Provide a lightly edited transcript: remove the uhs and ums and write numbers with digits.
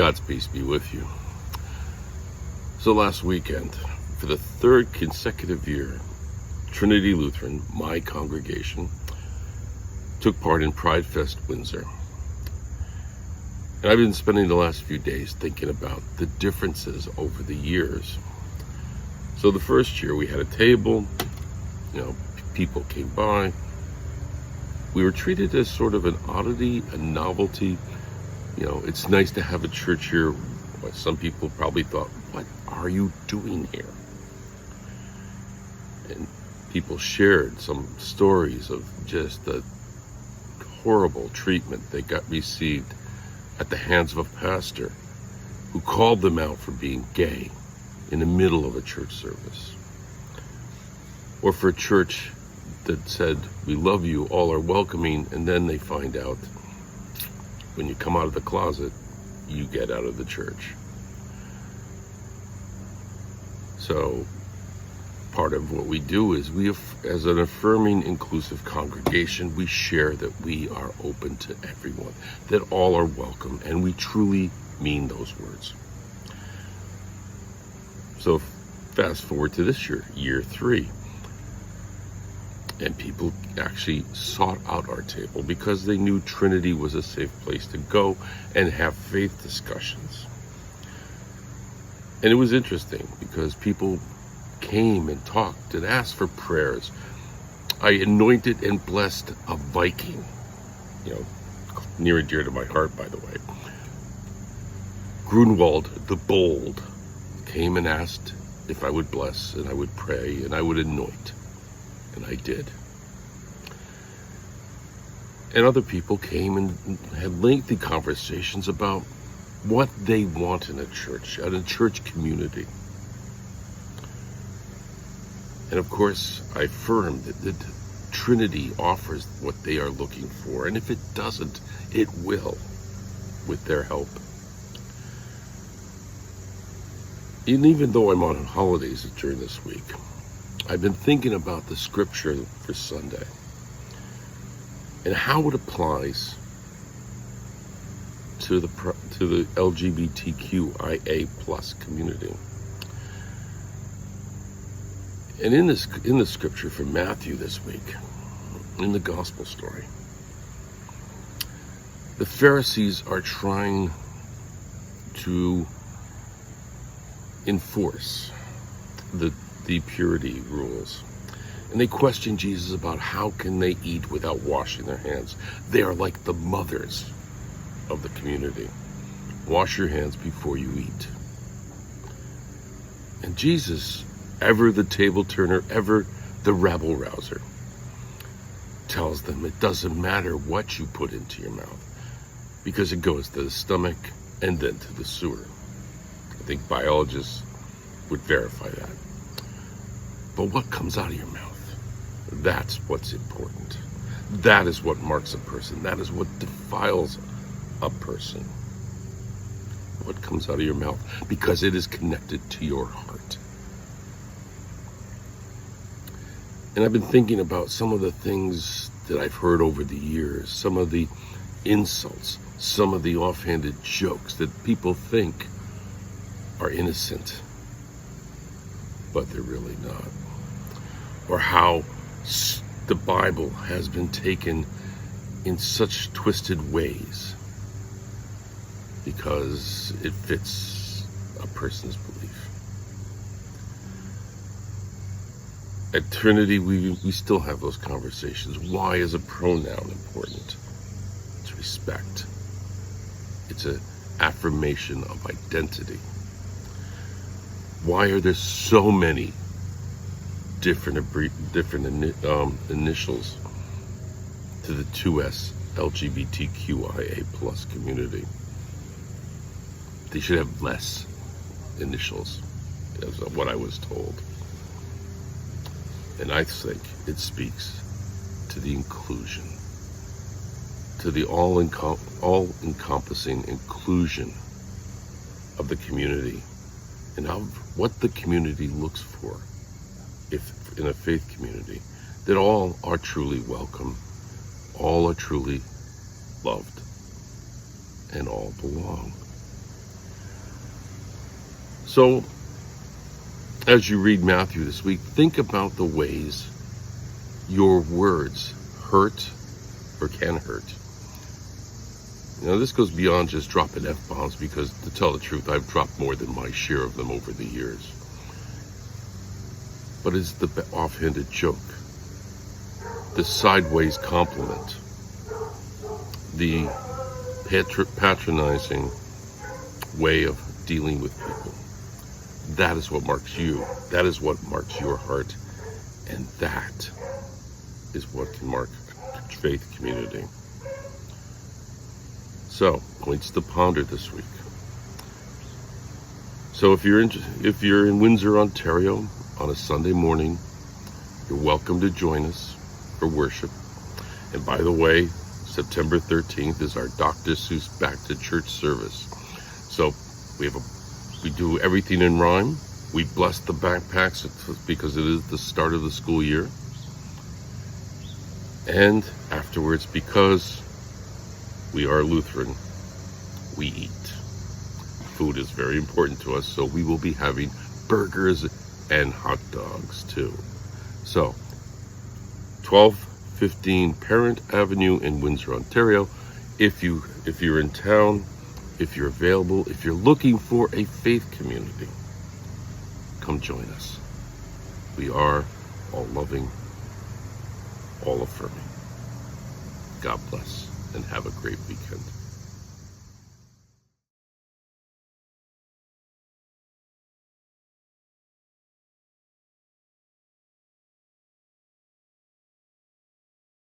God's peace be with you. So last weekend, for the third consecutive year, Trinity Lutheran, my congregation, took part in Pride Fest Windsor. And I've been spending the last few days thinking about the differences over the years. So the first year we had a table, people came by. We were treated as sort of an oddity, a novelty. It's nice to have a church here. But some people probably thought, what are you doing here? And people shared some stories of just the horrible treatment they got received at the hands of a pastor who called them out for being gay in the middle of a church service. Or for a church that said, we love you, all are welcoming, and then they find out when you come out of the closet, you get out of the church. So part of what we do is as an affirming, inclusive congregation, we share that we are open to everyone, that all are welcome, and we truly mean those words. So fast forward to this year, year 3. And people actually sought out our table because they knew Trinity was a safe place to go and have faith discussions. And it was interesting because people came and talked and asked for prayers. I anointed and blessed a Viking, near and dear to my heart, by the way. Grunwald the Bold came and asked if I would bless and I would pray and I would anoint. And I did. And other people came and had lengthy conversations about what they want in a church community. And of course, I affirmed that Trinity offers what they are looking for. And if it doesn't, it will, with their help. And even though I'm on holidays during this week, I've been thinking about the scripture for Sunday and how it applies to the LGBTQIA plus community. And in the scripture from Matthew this week, in the gospel story, the Pharisees are trying to enforce the purity rules. And they question Jesus about how can they eat without washing their hands. They are like the mothers of the community. Wash your hands before you eat. And Jesus, ever the table turner, ever the rabble rouser, tells them it doesn't matter what you put into your mouth because it goes to the stomach and then to the sewer. I think biologists would verify that. But what comes out of your mouth? That's what's important. That is what marks a person. That is what defiles a person. What comes out of your mouth, because it is connected to your heart. And I've been thinking about some of the things that I've heard over the years, some of the insults, some of the offhanded jokes that people think are innocent, but they're really not. Or how the Bible has been taken in such twisted ways because it fits a person's belief. At Trinity, we still have those conversations. Why is a pronoun important? It's respect. It's an affirmation of identity. Why are there so many different initials to the 2S LGBTQIA plus community? They should have less initials, is what I was told. And I think it speaks to the inclusion, to the all-encompassing inclusion of the community and what the community looks for, if in a faith community, that all are truly welcome, all are truly loved, and all belong. So, as you read Matthew this week, think about the ways your words hurt or can hurt. This goes beyond just dropping F-bombs, because to tell the truth, I've dropped more than my share of them over the years. But it's the offhanded joke, the sideways compliment, the patronizing way of dealing with people. That is what marks you. That is what marks your heart. And that is what can mark a faith community. So, points to ponder this week. So if you're in Windsor, Ontario on a Sunday morning, you're welcome to join us for worship. And by the way, September 13th is our Dr. Seuss Back to Church service. So we do everything in rhyme. We bless the backpacks because it is the start of the school year. And afterwards, because we are Lutheran, we eat. Food is very important to us, so we will be having burgers and hot dogs too. So, 1215 Parent Avenue in Windsor, Ontario. If you're in town, if you're available, if you're looking for a faith community, come join us. We are all loving, all affirming. God bless, and have a great weekend.